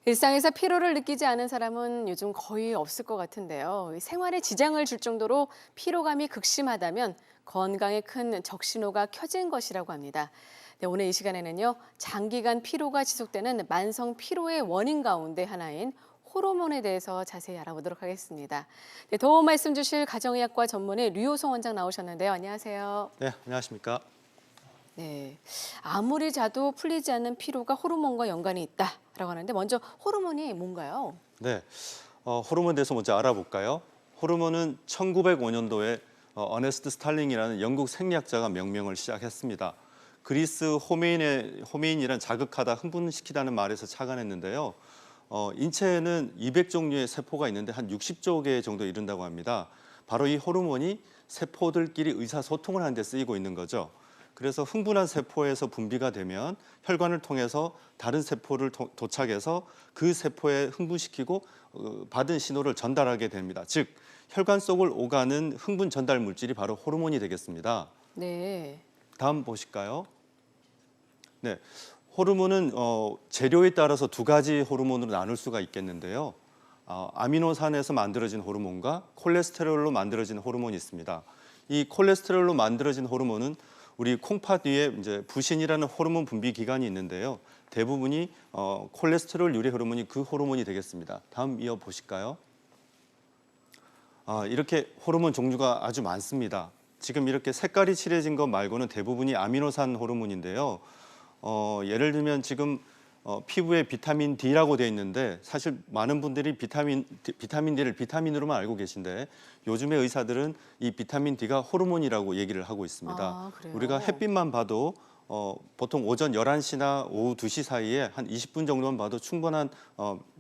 일상에서 피로를 느끼지 않은 사람은 요즘 거의 없을 것 같은데요. 생활에 지장을 줄 정도로 피로감이 극심하다면 건강에 큰 적신호가 켜진 것이라고 합니다. 네, 오늘 이 시간에는요, 장기간 피로가 지속되는 만성 피로의 원인 가운데 하나인 호르몬에 대해서 자세히 알아보도록 하겠습니다. 네, 도움 말씀 주실 가정의학과 전문의 류호성 원장 나오셨는데요. 안녕하세요. 네, 안녕하십니까. 네, 아무리 자도 풀리지 않는 피로가 호르몬과 연관이 있다라고 하는데 먼저 호르몬이 뭔가요? 네, 호르몬에 대해서 먼저 알아볼까요? 호르몬은 1905년도에 어네스트 스탈링이라는 영국 생리학자가 명명을 시작했습니다. 그리스 호메인이란 자극하다, 흥분시키다는 말에서 착안했는데요. 인체에는 200종류의 세포가 있는데 한 60조 개 정도 이른다고 합니다. 바로 이 호르몬이 세포들끼리 의사소통을 하는 데 쓰이고 있는 거죠. 그래서 흥분한 세포에서 분비가 되면 혈관을 통해서 다른 세포를 도착해서 그 세포에 흥분시키고 받은 신호를 전달하게 됩니다. 즉, 혈관 속을 오가는 흥분 전달 물질이 바로 호르몬이 되겠습니다. 네. 다음 보실까요? 네, 호르몬은 재료에 따라서 두 가지 호르몬으로 나눌 수가 있겠는데요. 아미노산에서 만들어진 호르몬과 콜레스테롤로 만들어진 호르몬이 있습니다. 이 콜레스테롤로 만들어진 호르몬은 우리 콩팥 위에 이제 부신이라는 호르몬 분비 기관이 있는데요. 대부분이 콜레스테롤 유래 호르몬이 그 호르몬이 되겠습니다. 다음 이어 보실까요? 이렇게 호르몬 종류가 아주 많습니다. 지금 이렇게 색깔이 칠해진 것 말고는 대부분이 아미노산 호르몬인데요. 예를 들면 지금 피부에 비타민 D라고 되어 있는데 사실 많은 분들이 비타민 D를 비타민으로만 알고 계신데 요즘의 의사들은 이 비타민 D가 호르몬이라고 얘기를 하고 있습니다. 아, 그래요? 우리가 햇빛만 봐도 보통 오전 11시나 오후 2시 사이에 한 20분 정도만 봐도 충분한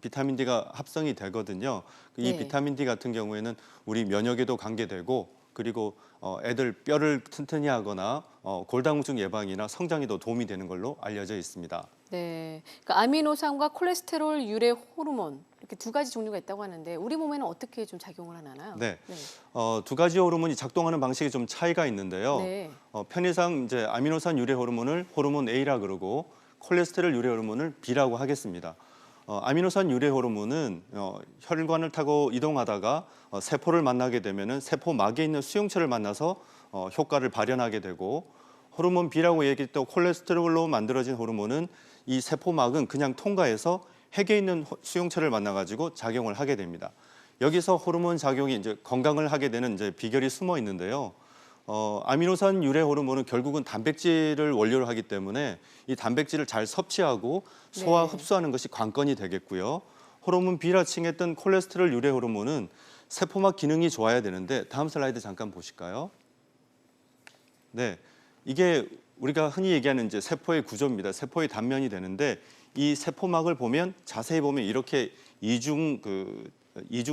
비타민 D가 합성이 되거든요. 이 네. 비타민 D 같은 경우에는 우리 면역에도 관계되고 그리고 애들 뼈를 튼튼히 하거나 골다공증 예방이나 성장에도 도움이 되는 걸로 알려져 있습니다. 네. 그러니까 아미노산과 콜레스테롤 유래 호르몬 이렇게 두 가지 종류가 있다고 하는데 우리 몸에는 어떻게 좀 작용을 하나요? 네, 네. 두 가지 호르몬이 작동하는 방식이 좀 차이가 있는데요. 네. 편의상 이제 아미노산 유래 호르몬을 호르몬 A라 그러고 콜레스테롤 유래 호르몬을 B라고 하겠습니다. 아미노산 유래 호르몬은 혈관을 타고 이동하다가 세포를 만나게 되면은 세포막에 있는 수용체를 만나서 효과를 발현하게 되고 호르몬 B라고 얘기했던 콜레스테롤로 만들어진 호르몬은 이 세포막은 그냥 통과해서 핵에 있는 수용체를 만나가지고 작용을 하게 됩니다. 여기서 호르몬 작용이 이제 건강을 하게 되는 이제 비결이 숨어 있는데요. 아미노산 유래 호르몬은 결국은 단백질을 원료로 하기 때문에 이 단백질을 잘 섭취하고 소화, 네. 흡수하는 것이 관건이 되겠고요. 호르몬 B라 칭했던 콜레스테롤 유래 호르몬은 세포막 기능이 좋아야 되는데 다음 슬라이드 잠깐 보실까요? 네, 이게 우리가 흔히 얘기하는 이제 세포의 구조입니다. 세포의 단면이 되는데 이 세포막을 보면 자세히 보면 이렇게 이중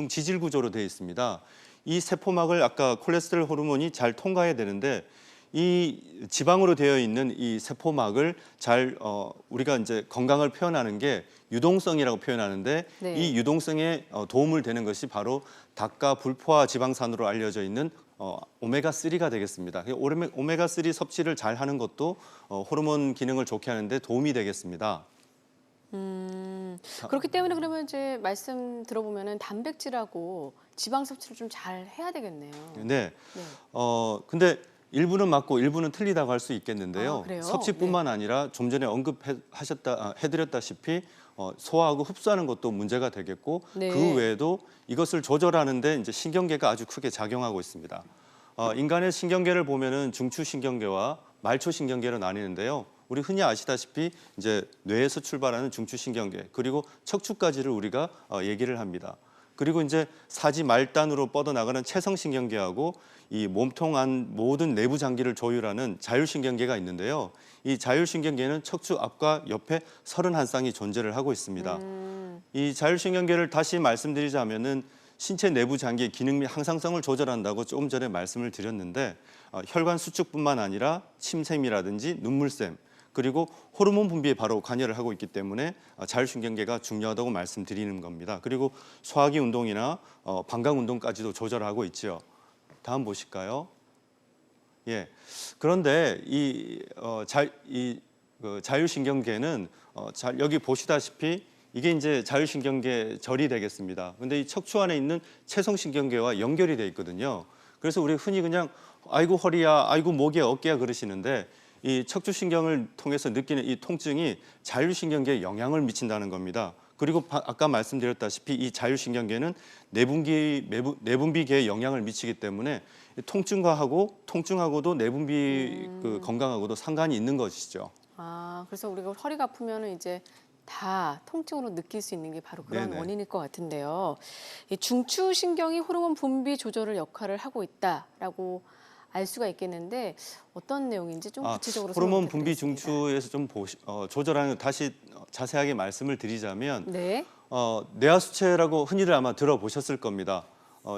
지질 구조로 되어 있습니다. 이 세포막을 아까 콜레스테롤 호르몬이 잘 통과해야 되는데 이 지방으로 되어 있는 이 세포막을 잘 우리가 이제 건강을 표현하는 게 유동성이라고 표현하는데 네. 이 유동성에 도움을 되는 것이 바로 닭과 불포화 지방산으로 알려져 있는 오메가3가 되겠습니다. 오메가3 섭취를 잘 하는 것도 호르몬 기능을 좋게 하는데 도움이 되겠습니다. 그렇기 때문에 그러면 이제 말씀 들어보면은 단백질하고 지방 섭취를 좀 잘 해야 되겠네요. 네. 네. 근데 일부는 맞고 일부는 틀리다고 할 수 아, 있겠는데요. 그래요? 섭취뿐만 아니라 좀 전에 해드렸다시피 소화하고 흡수하는 것도 문제가 되겠고 네. 그 외에도 이것을 조절하는데 이제 신경계가 아주 크게 작용하고 있습니다. 인간의 신경계를 보면은 중추신경계와 말초신경계로 나뉘는데요. 우리 흔히 아시다시피 이제 뇌에서 출발하는 중추신경계 그리고 척추까지를 우리가 얘기를 합니다. 그리고 이제 사지 말단으로 뻗어나가는 체성신경계하고 이 몸통 안 모든 내부 장기를 조율하는 자율신경계가 있는데요. 이 자율신경계는 척추 앞과 옆에 31쌍이 존재를 하고 있습니다. 이 자율신경계를 다시 말씀드리자면은 신체 내부 장기의 기능 및 항상성을 조절한다고 조금 전에 말씀을 드렸는데 혈관 수축뿐만 아니라 침샘이라든지 눈물샘 그리고 호르몬 분비에 바로 관여를 하고 있기 때문에 자율신경계가 중요하다고 말씀드리는 겁니다. 그리고 소화기 운동이나 방광 운동까지도 조절하고 있죠. 다음 보실까요? 예. 그런데 이 자율신경계는 여기 보시다시피 이게 이제 자율신경계 절이 되겠습니다. 근데 이 척추 안에 있는 채성신경계와 연결이 돼 있거든요. 그래서 우리 흔히 그냥 아이고 허리야, 아이고 목이야, 어깨야 그러시는데 이 척추신경을 통해서 느끼는 이 통증이 자율신경계에 영향을 미친다는 겁니다. 그리고 아까 말씀드렸다시피 이 자율신경계는 내분비계에 영향을 미치기 때문에 통증하고도 내분비 건강하고도 상관이 있는 것이죠. 아, 그래서 우리가 허리가 아프면은 이제 다 통증으로 느낄 수 있는 게 바로 그런 네네. 원인일 것 같은데요. 이 중추신경이 호르몬 분비 조절을 역할을 하고 있다라고 알 수가 있겠는데 어떤 내용인지 좀 구체적으로 설명 호르몬 분비 부탁드리겠습니다. 중추에서 좀 조절하는 거 다시 자세하게 말씀을 드리자면 네. 뇌하수체라고 흔히들 아마 들어보셨을 겁니다.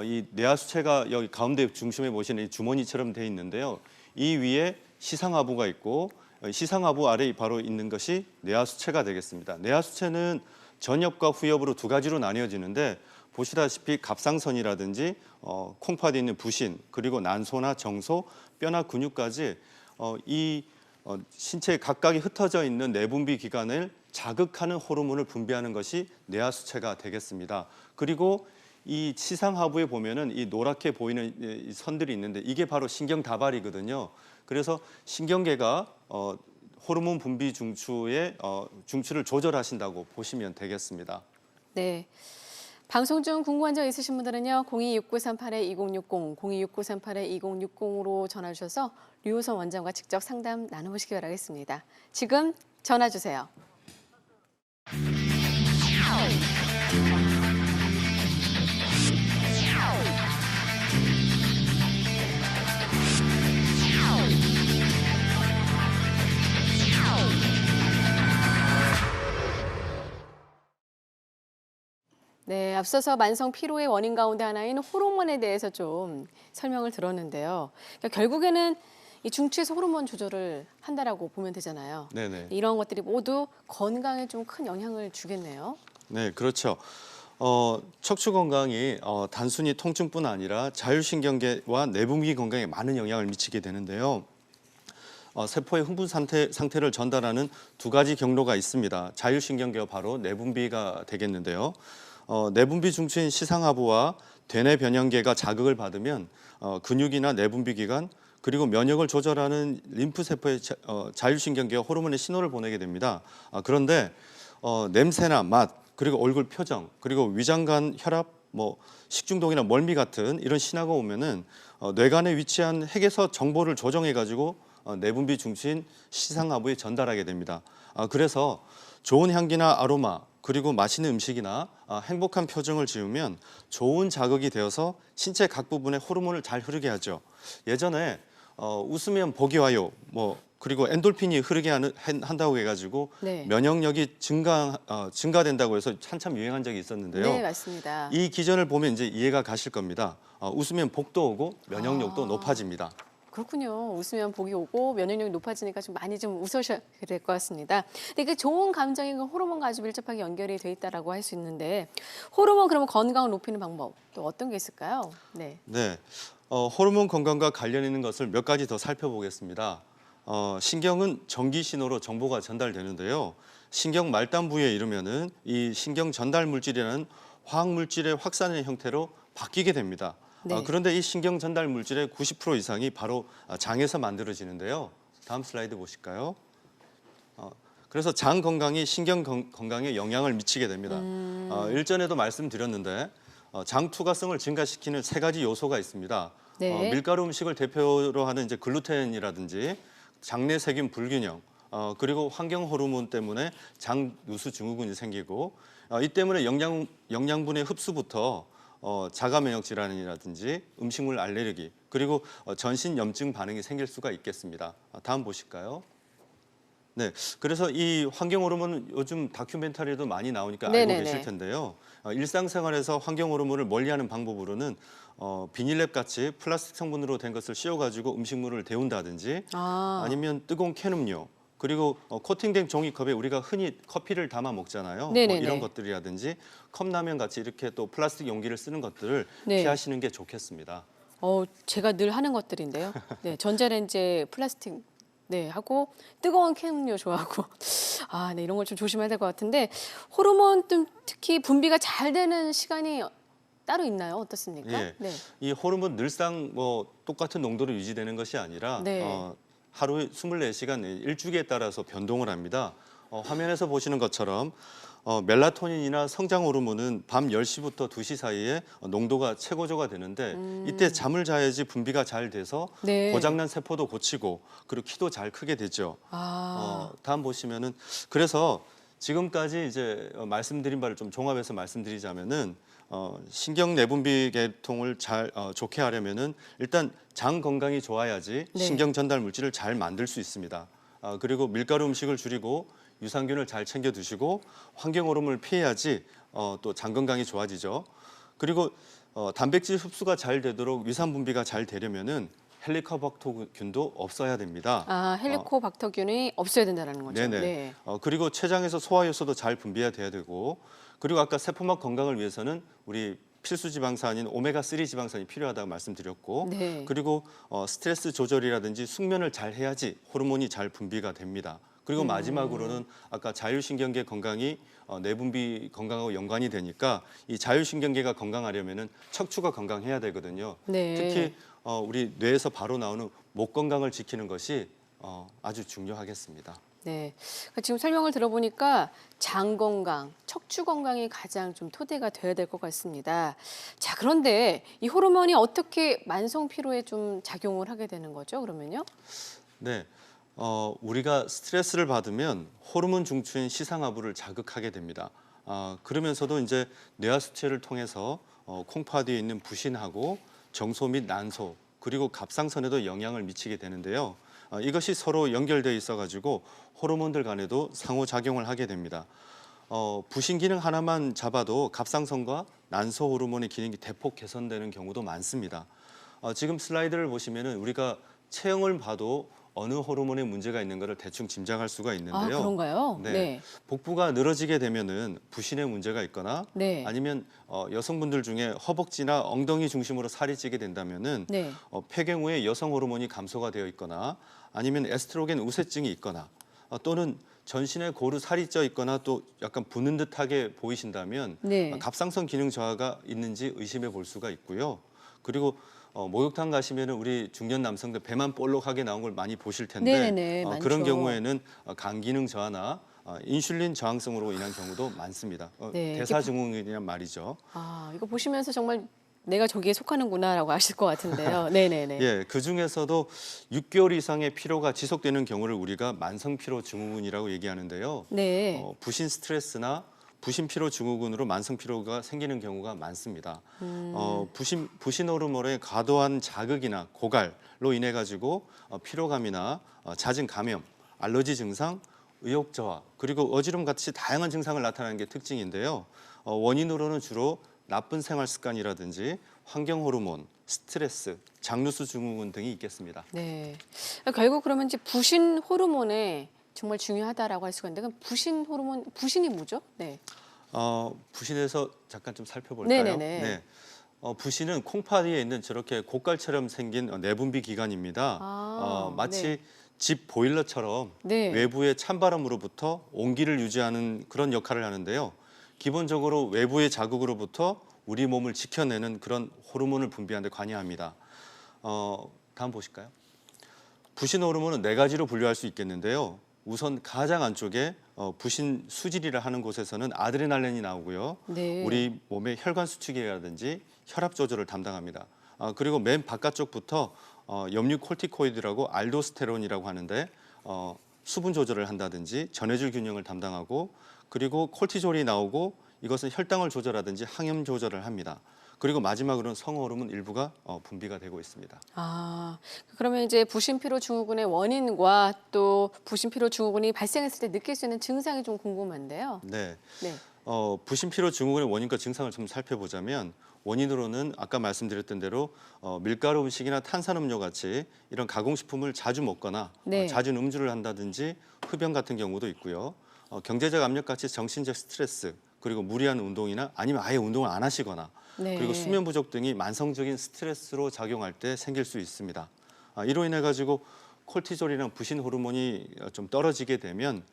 이 뇌하수체가 여기 가운데 중심에 보시는 이 주머니처럼 돼 있는데요. 이 위에 시상하부가 있고 시상하부 아래에 바로 있는 것이 뇌하수체가 되겠습니다. 뇌하수체는 전엽과 후엽으로 두 가지로 나뉘어지는데 보시다시피 갑상선이라든지 콩팥에 있는 부신 그리고 난소나 정소, 뼈나 근육까지 이 신체 각각이 흩어져 있는 내분비 기관을 자극하는 호르몬을 분비하는 것이 뇌하수체가 되겠습니다. 그리고 이 시상하부에 보면은 이 노랗게 보이는 이 선들이 있는데 이게 바로 신경다발이거든요. 그래서 신경계가 호르몬 분비 중추의 중추를 조절하신다고 보시면 되겠습니다. 네. 방송 중 궁금한 점 있으신 분들은요. 026938-2060, 026938-2060으로 전화 주셔서 류호선 원장과 직접 상담 나눠보시기 바라겠습니다. 지금 전화 주세요. 네, 앞서서 만성 피로의 원인 가운데 하나인 호르몬에 대해서 좀 설명을 들었는데요. 그러니까 결국에는 이 중추에서 호르몬 조절을 한다라고 보면 되잖아요. 네네. 이런 것들이 모두 건강에 좀 큰 영향을 주겠네요. 네, 그렇죠. 척추 건강이 단순히 통증뿐 아니라 자율신경계와 내분비 건강에 많은 영향을 미치게 되는데요. 세포의 흥분 상태를 전달하는 두 가지 경로가 있습니다. 자율신경계와 바로 내분비가 되겠는데요. 내분비 중추인 시상하부와 대뇌 변형계가 자극을 받으면 근육이나 내분비 기관 그리고 면역을 조절하는 림프 세포의 자율신경계가 호르몬의 신호를 보내게 됩니다. 그런데 냄새나 맛 그리고 얼굴 표정 그리고 위장관 혈압 식중독이나 멀미 같은 이런 신호가 오면은 뇌관에 위치한 핵에서 정보를 조정해 가지고 내분비 중추인 시상하부에 전달하게 됩니다. 그래서 좋은 향기나 아로마 그리고 맛있는 음식이나 행복한 표정을 지으면 좋은 자극이 되어서 신체 각 부분에 호르몬을 잘 흐르게 하죠. 예전에 웃으면 복이 와요. 그리고 엔돌핀이 흐르게 한다고 해가지고 네. 면역력이 증가된다고 해서 한참 유행한 적이 있었는데요. 네, 맞습니다. 이 기전을 보면 이제 이해가 가실 겁니다. 웃으면 복도 오고 면역력도 높아집니다. 그렇군요. 웃으면 복이 오고 면역력이 높아지니까 좀 많이 좀 웃으셔야 될 것 같습니다. 근데 그 좋은 감정이 그 호르몬과 아주 밀접하게 연결이 돼 있다라고 할 수 있는데 호르몬 그러면 건강을 높이는 방법 또 어떤 게 있을까요? 네. 네, 호르몬 건강과 관련 있는 것을 몇 가지 더 살펴보겠습니다. 신경은 전기 신호로 정보가 전달되는데요. 신경 말단 부위에 이르면은 이 신경 전달 물질이라는 화학 물질의 확산의 형태로 바뀌게 됩니다. 네. 그런데 이 신경 전달 물질의 90% 이상이 바로 장에서 만들어지는데요. 다음 슬라이드 보실까요? 그래서 장 건강이 신경 건강에 영향을 미치게 됩니다. 일전에도 말씀드렸는데 장 투과성을 증가시키는 세 가지 요소가 있습니다. 네. 밀가루 음식을 대표로 하는 이제 글루텐이라든지 장내 세균 불균형, 그리고 환경 호르몬 때문에 장 누수 증후군이 생기고 이 때문에 영양분의 흡수부터 자가 면역 질환이라든지 음식물 알레르기 그리고 전신 염증 반응이 생길 수가 있겠습니다. 다음 보실까요? 네, 그래서 이 환경 호르몬은 요즘 다큐멘터리도 많이 나오니까 알고 네네네. 계실 텐데요. 일상생활에서 환경 호르몬을 멀리하는 방법으로는 비닐랩 같이 플라스틱 성분으로 된 것을 씌워가지고 음식물을 데운다든지 아니면 뜨거운 캔 음료 그리고 코팅된 종이컵에 우리가 흔히 커피를 담아 먹잖아요. 네네네. 이런 것들이라든지 컵라면 같이 이렇게 또 플라스틱 용기를 쓰는 것들을 네. 피하시는 게 좋겠습니다. 제가 늘 하는 것들인데요. 네, 전자레인지에 플라스틱 네, 하고 뜨거운 캔 음료 좋아하고 네, 이런 걸 좀 조심해야 될 것 같은데 호르몬 특히 분비가 잘 되는 시간이 따로 있나요? 어떻습니까? 예. 네. 이 호르몬 늘상 뭐 똑같은 농도로 유지되는 것이 아니라 네. 하루에 24시간 일주기에 따라서 변동을 합니다. 화면에서 보시는 것처럼 멜라토닌이나 성장 호르몬은 밤 10시부터 2시 사이에 농도가 최고조가 되는데 이때 잠을 자야지 분비가 잘 돼서 네. 고장난 세포도 고치고 그리고 키도 잘 크게 되죠. 아. 다음 보시면은 그래서 지금까지 이제 말씀드린 바를 좀 종합해서 말씀드리자면은 신경 내분비 계통을 잘 좋게 하려면은 일단 장 건강이 좋아야지 네. 신경 전달 물질을 잘 만들 수 있습니다. 그리고 밀가루 음식을 줄이고 유산균을 잘 챙겨 드시고 환경 호르몬을 피해야지 또 장 건강이 좋아지죠. 그리고 단백질 흡수가 잘 되도록 위산 분비가 잘 되려면은 헬리코박터균도 없어야 됩니다. 헬리코박터균이 없어야 된다는 거죠. 네네. 네. 그리고 췌장에서 소화효소도 잘 분비가 돼야 되고, 그리고 아까 세포막 건강을 위해서는 우리 필수 지방산인 오메가3 지방산이 필요하다고 말씀드렸고, 네. 그리고 스트레스 조절이라든지 숙면을 잘 해야지 호르몬이 잘 분비가 됩니다. 그리고 마지막으로는 아까 자율신경계 건강이 내분비 건강하고 연관이 되니까 이 자율신경계가 건강하려면은 척추가 건강해야 되거든요. 네. 특히 우리 뇌에서 바로 나오는 목 건강을 지키는 것이 아주 중요하겠습니다. 네. 그러니까 지금 설명을 들어보니까 장 건강, 척추 건강이 가장 좀 토대가 돼야 될 것 같습니다. 자, 그런데 이 호르몬이 어떻게 만성 피로에 좀 작용을 하게 되는 거죠? 그러면요? 네. 우리가 스트레스를 받으면 호르몬 중추인 시상하부를 자극하게 됩니다. 그러면서도 이제 뇌하수체를 통해서 콩파디에 있는 부신하고 정소 및 난소 그리고 갑상선에도 영향을 미치게 되는데요. 이것이 서로 연결되어 있어가지고 호르몬들 간에도 상호작용을 하게 됩니다. 부신 기능 하나만 잡아도 갑상선과 난소 호르몬의 기능이 대폭 개선되는 경우도 많습니다. 지금 슬라이드를 보시면은 우리가 체형을 봐도 어느 호르몬에 문제가 있는 것을 대충 짐작할 수가 있는데요. 그런가요? 네. 네. 복부가 늘어지게 되면은 부신에 문제가 있거나 네. 아니면 여성분들 중에 허벅지나 엉덩이 중심으로 살이 찌게 된다면은 네. 폐경 후에 여성 호르몬이 감소가 되어 있거나 아니면 에스트로겐 우세증이 있거나 또는 전신에 고루 살이 쪄 있거나 또 약간 부는 듯하게 보이신다면 네. 갑상선 기능 저하가 있는지 의심해 볼 수가 있고요. 그리고 목욕탕 가시면은 우리 중년 남성들 배만 볼록하게 나온 걸 많이 보실 텐데 네네네, 그런 많죠. 경우에는 간 기능 저하나 인슐린 저항성으로 인한 경우도 많습니다. 네, 대사증후군이란 말이죠. 이거 보시면서 정말 내가 저기에 속하는구나라고 아실 것 같은데요. 네네네. 예, 그 중에서도 6개월 이상의 피로가 지속되는 경우를 우리가 만성 피로 증후군이라고 얘기하는데요. 네. 부신 스트레스나 부신 피로 증후군으로 만성 피로가 생기는 경우가 많습니다. 부신 호르몬의 과도한 자극이나 고갈로 인해 가지고 피로감이나 잦은 감염, 알러지 증상, 의욕 저하, 그리고 어지럼 같이 다양한 증상을 나타내는 게 특징인데요. 원인으로는 주로 나쁜 생활 습관이라든지 환경 호르몬, 스트레스, 장루수 증후군 등이 있겠습니다. 네. 결국 그러면 이제 부신 호르몬에 정말 중요하다라고 할 수가 있는데 그럼 부신 호르몬, 부신이 뭐죠? 네. 부신에서 잠깐 좀 살펴볼까요? 네네네. 네. 부신은 콩파디에 있는 저렇게 고깔처럼 생긴 내분비 기관입니다. 마치 네. 집 보일러처럼 네. 외부의 찬바람으로부터 온기를 유지하는 그런 역할을 하는데요. 기본적으로 외부의 자극으로부터 우리 몸을 지켜내는 그런 호르몬을 분비하는 데 관여합니다. 다음 보실까요? 부신 호르몬은 4가지로 분류할 수 있겠는데요. 우선 가장 안쪽에 부신 수질이라 하는 곳에서는 아드레날린이 나오고요. 네. 우리 몸의 혈관 수축이라든지 혈압 조절을 담당합니다. 그리고 맨 바깥쪽부터 염류 콜티코이드라고 알도스테론이라고 하는데 수분 조절을 한다든지 전해질 균형을 담당하고 그리고 콜티졸이 나오고 이것은 혈당을 조절하든지 항염 조절을 합니다. 그리고 마지막으로는 성호르몬 일부가 분비가 되고 있습니다. 그러면 이제 부신피로 증후군의 원인과 또 부신피로 증후군이 발생했을 때 느낄 수 있는 증상이 좀 궁금한데요. 네. 네. 부신피로 증후군의 원인과 증상을 좀 살펴보자면 원인으로는 아까 말씀드렸던 대로 밀가루 음식이나 탄산음료 같이 이런 가공식품을 자주 먹거나 네. 잦은 음주를 한다든지 흡연 같은 경우도 있고요. 경제적 압력 같이 정신적 스트레스 그리고 무리한 운동이나 아니면 아예 운동을 안 하시거나 네. 그리고 수면 부족 등이 만성적인 스트레스로 작용할 때 생길 수 있습니다. 이로 인해 가지고 콜티졸이랑 부신 호르몬이 좀 떨어지게 되면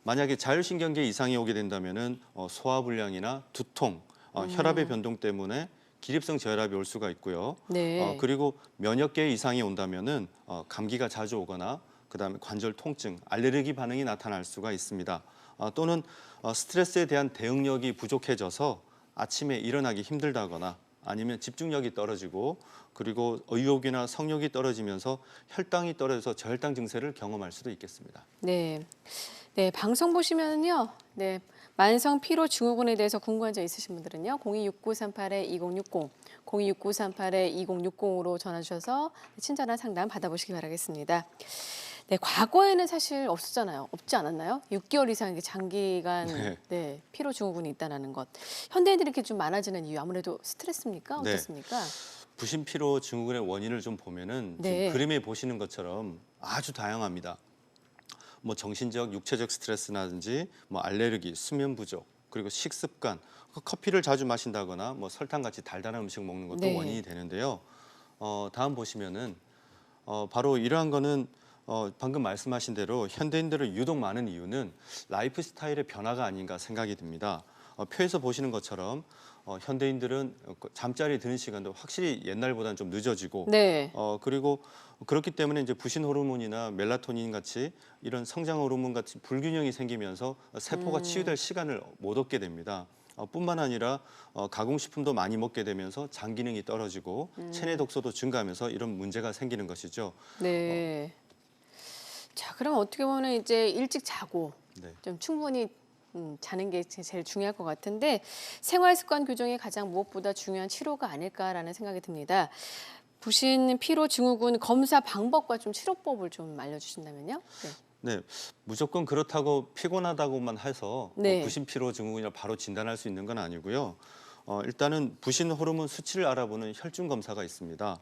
만약에 자율신경계 이상이 오게 된다면은 소화불량이나 두통, 혈압의 변동 때문에 기립성 저혈압이 올 수가 있고요. 네. 그리고 면역계 이상이 온다면은 감기가 자주 오거나 그다음에 관절 통증, 알레르기 반응이 나타날 수가 있습니다. 또는 스트레스에 대한 대응력이 부족해져서 아침에 일어나기 힘들다거나 아니면 집중력이 떨어지고 그리고 의욕이나 성욕이 떨어지면서 혈당이 떨어져서 저혈당 증세를 경험할 수도 있겠습니다. 네. 네, 방송 보시면요. 네. 만성 피로 증후군에 대해서 궁금한 점 있으신 분들은요. 026938-2060, 026938-2060으로 전화 주셔서 친절한 상담 받아보시기 바라겠습니다. 네, 과거에는 사실 없었잖아요. 없지 않았나요? 6개월 이상 이게 장기간 네. 네, 피로 증후군이 있다는 것. 현대인들이 이렇게 좀 많아지는 이유 아무래도 스트레스입니까? 네. 어떻습니까? 부신 피로 증후군의 원인을 좀 보면은 네. 지금 그림에 보시는 것처럼 아주 다양합니다. 뭐 정신적, 육체적 스트레스라든지 뭐 알레르기, 수면 부족, 그리고 식습관, 커피를 자주 마신다거나 뭐 설탕 같이 달달한 음식 먹는 것도 네. 원인이 되는데요. 다음 보시면은 바로 이러한 거는 방금 말씀하신 대로 현대인들은 유독 많은 이유는 라이프 스타일의 변화가 아닌가 생각이 듭니다. 표에서 보시는 것처럼 현대인들은 잠자리에 드는 시간도 확실히 옛날보다는 좀 늦어지고 네. 그리고 그렇기 때문에 이제 부신 호르몬이나 멜라토닌 같이 이런 성장 호르몬 같이 불균형이 생기면서 세포가 치유될 시간을 못 얻게 됩니다. 뿐만 아니라 가공식품도 많이 먹게 되면서 장 기능이 떨어지고 체내 독소도 증가하면서 이런 문제가 생기는 것이죠. 네. 자, 그럼 어떻게 보면 이제 일찍 자고 네. 좀 충분히 자는 게 제일 중요할 것 같은데 생활 습관 교정이 가장 무엇보다 중요한 치료가 아닐까라는 생각이 듭니다. 부신 피로 증후군 검사 방법과 좀 치료법을 좀 알려주신다면요? 네, 무조건 그렇다고 피곤하다고만 해서 네. 부신 피로 증후군이라 바로 진단할 수 있는 건 아니고요. 일단은 부신 호르몬 수치를 알아보는 혈중 검사가 있습니다.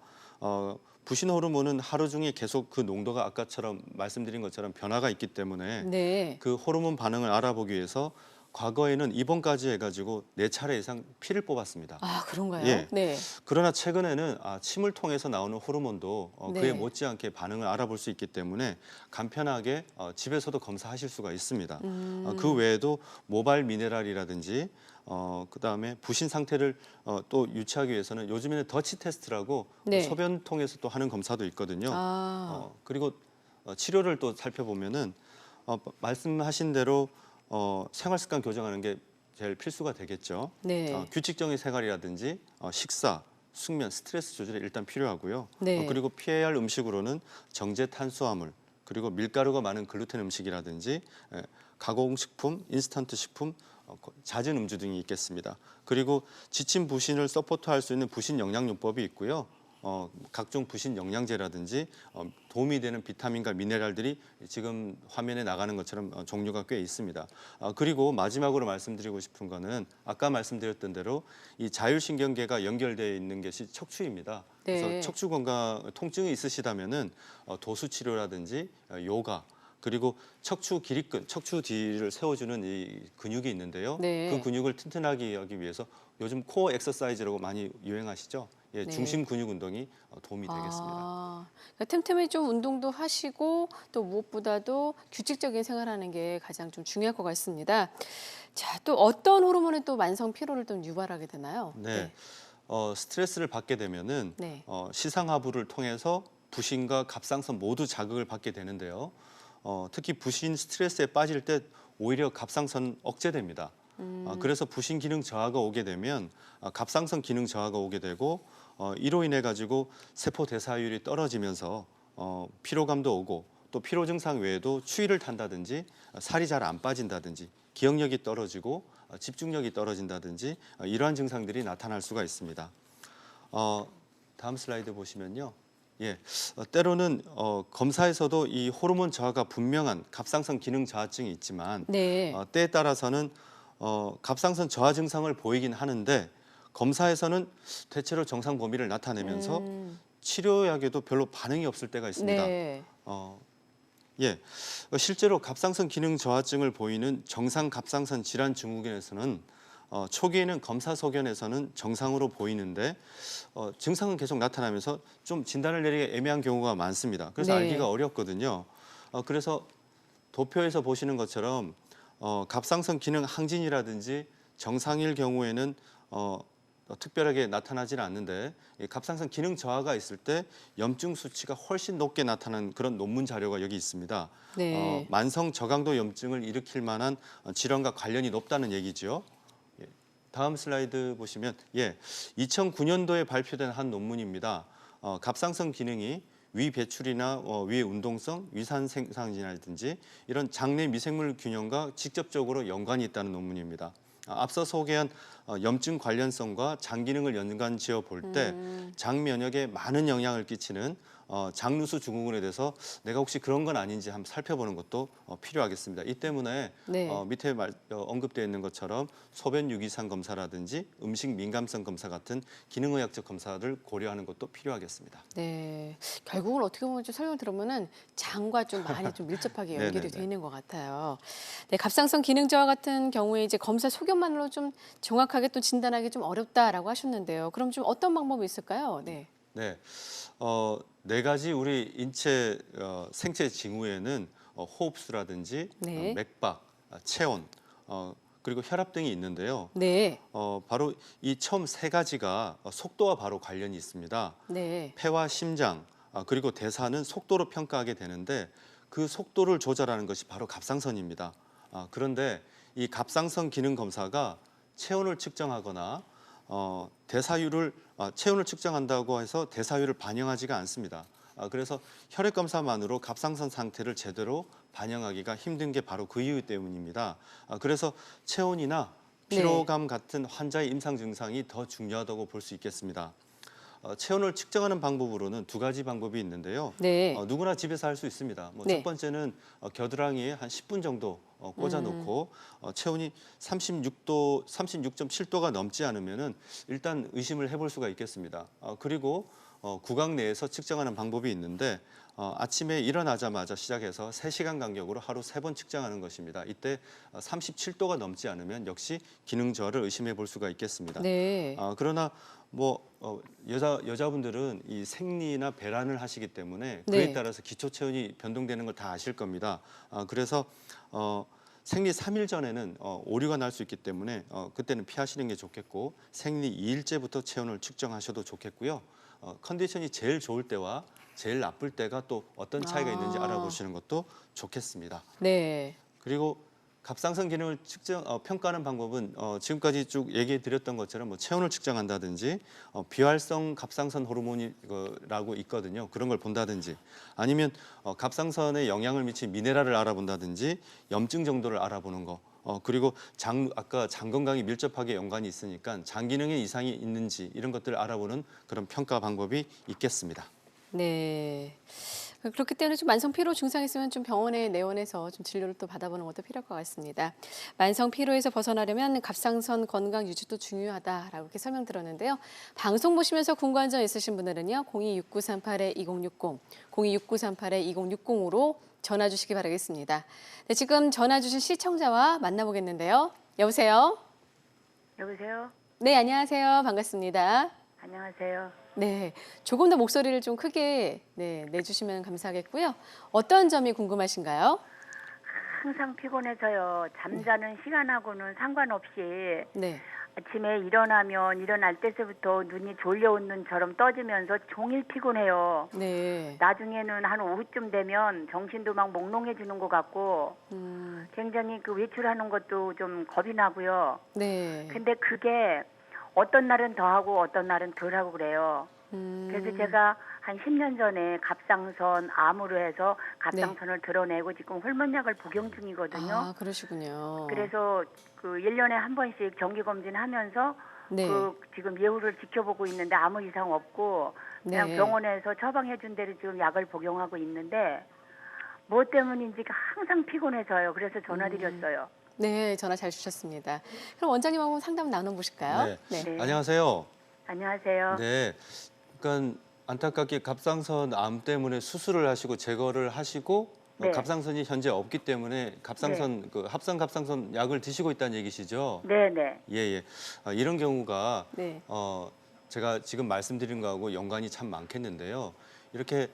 부신 호르몬은 하루 중에 계속 그 농도가 아까처럼 말씀드린 것처럼 변화가 있기 때문에 네. 그 호르몬 반응을 알아보기 위해서 과거에는 입원까지 해가지고 4차례 이상 피를 뽑았습니다. 아, 그런가요? 예. 네. 그러나 최근에는 침을 통해서 나오는 호르몬도 그에 네. 못지않게 반응을 알아볼 수 있기 때문에 간편하게 집에서도 검사하실 수가 있습니다. 그 외에도 모발 미네랄이라든지 그다음에 부신 상태를 또 유추하기 위해서는 요즘에는 더치 테스트라고 네. 소변통에서 또 하는 검사도 있거든요. 아, 그리고 치료를 또 살펴보면은 말씀하신 대로 생활 습관 교정하는 게 제일 필수가 되겠죠. 네. 규칙적인 생활이라든지 식사, 숙면, 스트레스 조절이 일단 필요하고요. 네. 그리고 피해야 할 음식으로는 정제 탄수화물, 그리고 밀가루가 많은 글루텐 음식이라든지 가공식품, 인스턴트 식품, 잦은 음주 등이 있겠습니다. 그리고 지친 부신을 서포트할 수 있는 부신 영양요법이 있고요. 각종 부신 영양제라든지 도움이 되는 비타민과 미네랄들이 지금 화면에 나가는 것처럼 종류가 꽤 있습니다. 그리고 마지막으로 말씀드리고 싶은 거는 아까 말씀드렸던 대로 이 자율신경계가 연결되어 있는 것이 척추입니다. 네. 그래서 척추 건강 통증이 있으시다면은 도수 치료라든지 요가 그리고 척추 기립근, 척추 뒤를 세워주는 이 근육이 있는데요. 네. 그 근육을 튼튼하게 하기 위해서 요즘 코어 엑서사이즈라고 많이 유행하시죠? 예, 네. 중심 근육 운동이 도움이 되겠습니다. 아, 그러니까 틈틈이 좀 운동도 하시고 또 무엇보다도 규칙적인 생활하는 게 가장 좀 중요할 것 같습니다. 자, 또 어떤 호르몬이 또 만성 피로를 좀 유발하게 되나요? 네, 스트레스를 받게 되면은 네. 시상하부를 통해서 부신과 갑상선 모두 자극을 받게 되는데요. 특히 부신 스트레스에 빠질 때 오히려 갑상선 억제됩니다. 그래서 부신 기능 저하가 오게 되면 갑상선 기능 저하가 오게 되고 이로 인해 가지고 세포 대사율이 떨어지면서 피로감도 오고 또 피로 증상 외에도 추위를 탄다든지 살이 잘 안 빠진다든지 기억력이 떨어지고 집중력이 떨어진다든지 이러한 증상들이 나타날 수가 있습니다. 다음 슬라이드 보시면요. 예, 때로는 검사에서도 이 호르몬 저하가 분명한 갑상선 기능 저하증이 있지만 네. 때에 따라서는 갑상선 저하 증상을 보이긴 하는데 검사에서는 대체로 정상 범위를 나타내면서 치료약에도 별로 반응이 없을 때가 있습니다. 네. 예, 실제로 갑상선 기능 저하증을 보이는 정상 갑상선 질환 증후군에서는 초기에는 검사 소견에서는 정상으로 보이는데 증상은 계속 나타나면서 좀 진단을 내리기 애매한 경우가 많습니다. 그래서 네. 알기가 어렵거든요. 그래서 도표에서 보시는 것처럼 갑상선 기능 항진이라든지 정상일 경우에는 특별하게 나타나지는 않는데 이 갑상선 기능 저하가 있을 때 염증 수치가 훨씬 높게 나타나는 그런 논문 자료가 여기 있습니다. 네. 만성 저강도 염증을 일으킬 만한 질환과 관련이 높다는 얘기죠. 예, 다음 슬라이드 보시면 2009년도에 발표된 한 논문입니다. 갑상선 기능이 위 배출이나 위의 운동성, 위산 생산이라든지 이런 장내 미생물 균형과 직접적으로 연관이 있다는 논문입니다. 앞서 소개한 염증 관련성과 장 기능을 연관 지어 볼 때 장 면역에 많은 영향을 끼치는 장누수 증후군에 대해서 내가 혹시 그런 건 아닌지 한번 살펴보는 것도 필요하겠습니다. 이 때문에 네. 밑에 언급되어 있는 것처럼 소변 유기산 검사라든지 음식 민감성 검사 같은 기능의학적 검사를 고려하는 것도 필요하겠습니다. 네. 결국은 어떻게 보면 좀 설명 들으면은 장과 좀 많이 좀 밀접하게 연결이 네네네. 돼 있는 것 같아요. 네, 갑상선 기능 저하 같은 경우에 이제 검사 소견만으로 좀 정확하게 또 진단하기 좀 어렵다라고 하셨는데요. 그럼 좀 어떤 방법이 있을까요? 네. 네, 네 가지 우리 인체 생체 징후에는 호흡수라든지 네. 맥박, 체온, 그리고 혈압 등이 있는데요. 네. 바로 이 처음 세 가지가 속도와 바로 관련이 있습니다. 네. 폐와 심장, 그리고 대사는 속도로 평가하게 되는데 그 속도를 조절하는 것이 바로 갑상선입니다. 그런데 이 갑상선 기능 검사가 체온을 측정하거나 대사율을 체온을 측정한다고 해서 대사율을 반영하지가 않습니다. 그래서 혈액 검사만으로 갑상선 상태를 제대로 반영하기가 힘든 게 바로 그 이유 때문입니다. 그래서 체온이나 피로감 같은 환자의 임상 증상이 더 중요하다고 볼 수 있겠습니다. 체온을 측정하는 방법으로는 두 가지 방법이 있는데요. 네. 누구나 집에서 할 수 있습니다. 네. 첫 번째는 겨드랑이에 한 10분 정도 꽂아놓고 체온이 36도, 36.7도가 넘지 않으면은 일단 의심을 해볼 수가 있겠습니다. 그리고 구강 내에서 측정하는 방법이 있는데 아침에 일어나자마자 시작해서 3시간 간격으로 하루 3번 측정하는 것입니다. 이때 37도가 넘지 않으면 역시 기능 저하를 의심해 볼 수가 있겠습니다. 네. 그러나 여자분들은 이 생리나 배란을 하시기 때문에 그에 네. 따라서 기초 체온이 변동되는 걸 다 아실 겁니다. 그래서 생리 3일 전에는 오류가 날 수 있기 때문에 그때는 피하시는 게 좋겠고 생리 2일째부터 체온을 측정하셔도 좋겠고요. 컨디션이 제일 좋을 때와 제일 나쁠 때가 또 어떤 차이가 있는지 알아보시는 것도 좋겠습니다. 네. 그리고 갑상선 기능을 평가하는 방법은 지금까지 쭉 얘기해 드렸던 것처럼 체온을 측정한다든지 비활성 갑상선 호르몬이라고 있거든요. 그런 걸 본다든지 아니면 갑상선에 영향을 미친 미네랄을 알아본다든지 염증 정도를 알아보는 거. 그리고 아까 장 건강이 밀접하게 연관이 있으니까 장 기능에 이상이 있는지 이런 것들을 알아보는 그런 평가 방법이 있겠습니다. 네. 그렇기 때문에 좀 만성 피로 증상 있으면 좀 병원에 내원해서 좀 진료를 또 받아보는 것도 필요할 것 같습니다. 만성 피로에서 벗어나려면 갑상선 건강 유지도 중요하다라고 이렇게 설명 들었는데요. 방송 보시면서 궁금한 점 있으신 분들은요. 026938-2060, 026938-2060으로 전화 주시기 바라겠습니다. 네, 지금 전화 주신 시청자와 만나보겠는데요. 여보세요? 여보세요? 네, 안녕하세요. 반갑습니다. 안녕하세요. 네, 조금 더 목소리를 좀 크게 내주시면 감사하겠고요. 어떤 점이 궁금하신가요? 항상 피곤해서요. 잠자는 시간하고는 상관없이 네, 아침에 일어날 때서부터 눈이 졸려온 눈처럼 떠지면서 종일 피곤해요. 네, 나중에는 한 오후쯤 되면 정신도 막 몽롱해지는 것 같고 굉장히 그 외출하는 것도 좀 겁이 나고요. 네. 근데 그게 어떤 날은 더 하고 어떤 날은 덜 하고 그래요. 그래서 제가 한 10년 전에 갑상선 암으로 해서 갑상선을 드러내고 지금 호르몬약을 복용 중이거든요. 아, 그러시군요. 그래서 그 1년에 한 번씩 정기 검진하면서 네, 그 지금 예후를 지켜보고 있는데 아무 이상 없고 그냥 네. 병원에서 처방해 준 대로 지금 약을 복용하고 있는데 뭐 때문인지 항상 피곤해서요. 그래서 전화드렸어요. 네, 전화 잘 주셨습니다. 그럼 원장님 한번 상담 나눠보실까요? 네. 네. 안녕하세요. 안녕하세요. 네, 그러니까 안타깝게 갑상선 암 때문에 수술을 하시고 제거를 하시고 네. 갑상선이 현재 없기 때문에 갑상선 그 합성 갑상선 약을 드시고 있다는 얘기시죠? 네, 네. 예. 이런 경우가 네. 제가 지금 말씀드린 거하고 연관이 참 많겠는데요. 이렇게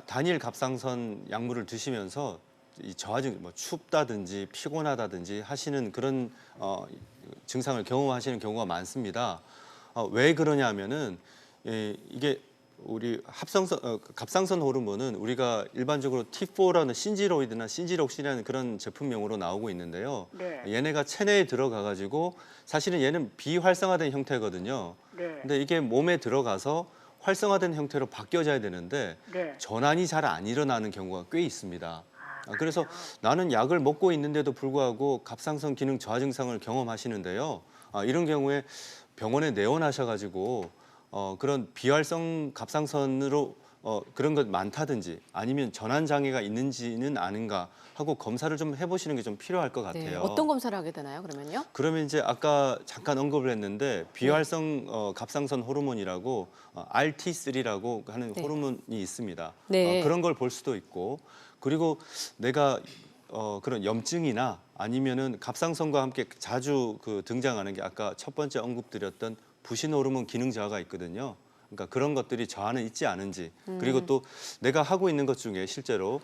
단일 갑상선 약물을 드시면서 이 저하증, 뭐 춥다든지 피곤하다든지 하시는 그런 증상을 경험하시는 경우가 많습니다. 왜 그러냐면은 이게 우리 갑상선 호르몬은 우리가 일반적으로 T4라는 신지로이드나 신지록신이라는 그런 제품명으로 나오고 있는데요. 네. 얘네가 체내에 들어가 가지고 사실은 얘는 비활성화된 형태거든요. 네. 근데 이게 몸에 들어가서 활성화된 형태로 바뀌어져야 되는데 네. 전환이 잘 안 일어나는 경우가 꽤 있습니다. 그래서 그래요? 나는 약을 먹고 있는데도 불구하고 갑상선 기능 저하 증상을 경험하시는데요. 이런 경우에 병원에 내원하셔가지고 그런 비활성 갑상선으로 그런 것 많다든지 아니면 전환 장애가 있는지는 아는가 하고 검사를 좀 해보시는 게 좀 필요할 것 같아요. 네. 어떤 검사를 하게 되나요, 그러면요? 그러면 이제 아까 잠깐 언급을 했는데 비활성 갑상선 호르몬이라고 RT3라고 하는 네. 호르몬이 있습니다. 네. 그런 걸 볼 수도 있고 그리고 내가 그런 염증이나 아니면은 갑상선과 함께 자주 등장하는 게 아까 첫 번째 언급드렸던 부신 호르몬 기능 저하가 있거든요. 그러니까 그런 것들이 저하는 있지 않은지 그리고 또 내가 하고 있는 것 중에 실제로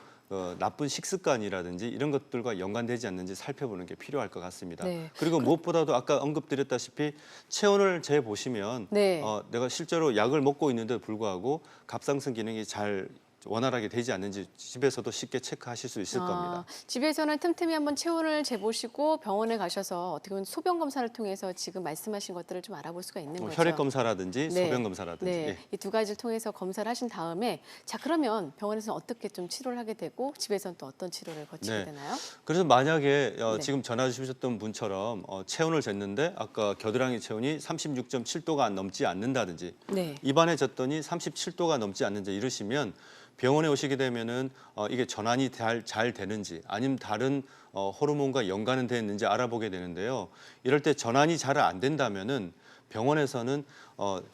나쁜 식습관이라든지 이런 것들과 연관되지 않는지 살펴보는 게 필요할 것 같습니다. 네. 그리고 무엇보다도 아까 언급드렸다시피 체온을 재보시면 네. 내가 실제로 약을 먹고 있는데도 불구하고 갑상선 기능이 잘 원활하게 되지 않는지 집에서도 쉽게 체크하실 수 있을 겁니다. 집에서는 틈틈이 한번 체온을 재보시고 병원에 가셔서 어떻게 보면 소변 검사를 통해서 지금 말씀하신 것들을 좀 알아볼 수가 있는 거죠. 혈액 검사라든지 네. 소변 검사라든지. 네, 예. 이 두 가지를 통해서 검사를 하신 다음에 자 그러면 병원에서는 어떻게 좀 치료를 하게 되고 집에서는 또 어떤 치료를 거치게 네. 되나요? 그래서 만약에 네. 지금 전화 주셨던 분처럼 체온을 쟀는데 아까 겨드랑이 체온이 36.7도가 넘지 않는다든지 네. 입안에 쟀더니 37도가 넘지 않는지 이러시면 병원에 오시게 되면은 이게 전환이 잘 되는지 아니면 다른 호르몬과 연관은 되는지 알아보게 되는데요. 이럴 때 전환이 잘 안 된다면은 병원에서는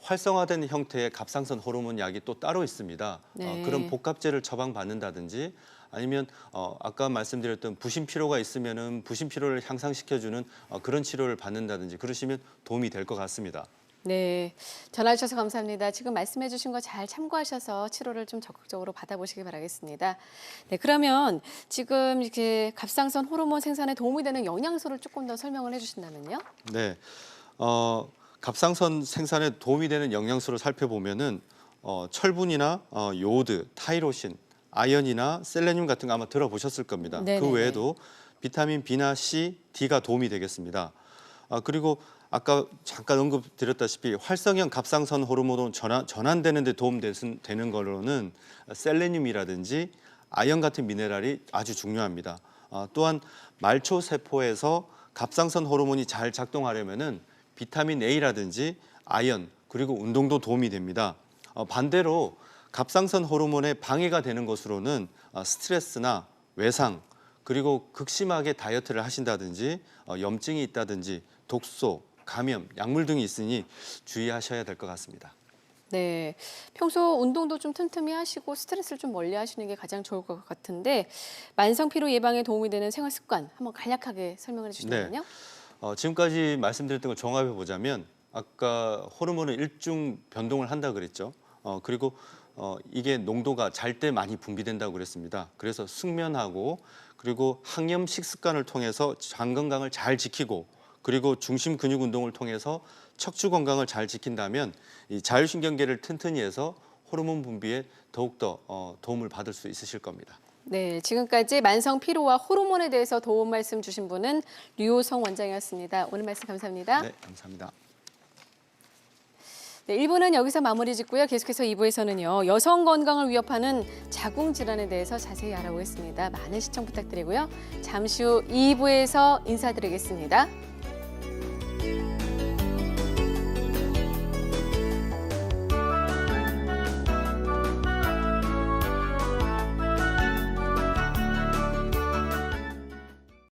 활성화된 형태의 갑상선 호르몬 약이 또 따로 있습니다. 네. 그런 복합제를 처방받는다든지 아니면 아까 말씀드렸던 부신 피로가 있으면은 부신 피로를 향상시켜주는 그런 치료를 받는다든지 그러시면 도움이 될 것 같습니다. 네, 전화 주셔서 감사합니다. 지금 말씀해 주신 거 잘 참고하셔서 치료를 좀 적극적으로 받아보시기 바라겠습니다. 네, 그러면 지금 이렇게 갑상선 호르몬 생산에 도움이 되는 영양소를 조금 더 설명을 해주신다면요? 네, 갑상선 생산에 도움이 되는 영양소를 살펴보면은 철분이나 요오드, 타이로신, 아연이나 셀레늄 같은 거 아마 들어보셨을 겁니다. 네네네. 그 외에도 비타민 B나 C, D가 도움이 되겠습니다. 그리고 아까 잠깐 언급드렸다시피 활성형 갑상선 호르몬으로 전환되는 데 도움되는 거로는 셀레늄이라든지 아연 같은 미네랄이 아주 중요합니다. 또한 말초 세포에서 갑상선 호르몬이 잘 작동하려면은 비타민 A라든지 아연 그리고 운동도 도움이 됩니다. 반대로 갑상선 호르몬에 방해가 되는 것으로는 스트레스나 외상 그리고 극심하게 다이어트를 하신다든지 염증이 있다든지 독소, 감염, 약물 등이 있으니 주의하셔야 될 것 같습니다. 네, 평소 운동도 좀 틈틈이 하시고 스트레스를 좀 멀리 하시는 게 가장 좋을 것 같은데 만성 피로 예방에 도움이 되는 생활 습관 한번 간략하게 설명을 해주신다면요? 지금까지 말씀드렸던 걸 종합해 보자면 아까 호르몬은 일중 변동을 한다 그랬죠. 그리고 이게 농도가 잘 때 많이 분비된다고 그랬습니다. 그래서 숙면하고 그리고 항염 식습관을 통해서 장 건강을 잘 지키고 그리고 중심 근육 운동을 통해서 척추 건강을 잘 지킨다면 이 자율신경계를 튼튼히 해서 호르몬 분비에 더욱더 도움을 받을 수 있으실 겁니다. 네, 지금까지 만성 피로와 호르몬에 대해서 도움 말씀 주신 분은 류호성 원장이었습니다. 오늘 말씀 감사합니다. 네, 감사합니다. 네, 1부는 여기서 마무리 짓고요. 계속해서 2부에서는요. 여성 건강을 위협하는 자궁 질환에 대해서 자세히 알아보겠습니다. 많은 시청 부탁드리고요. 잠시 후 2부에서 인사드리겠습니다.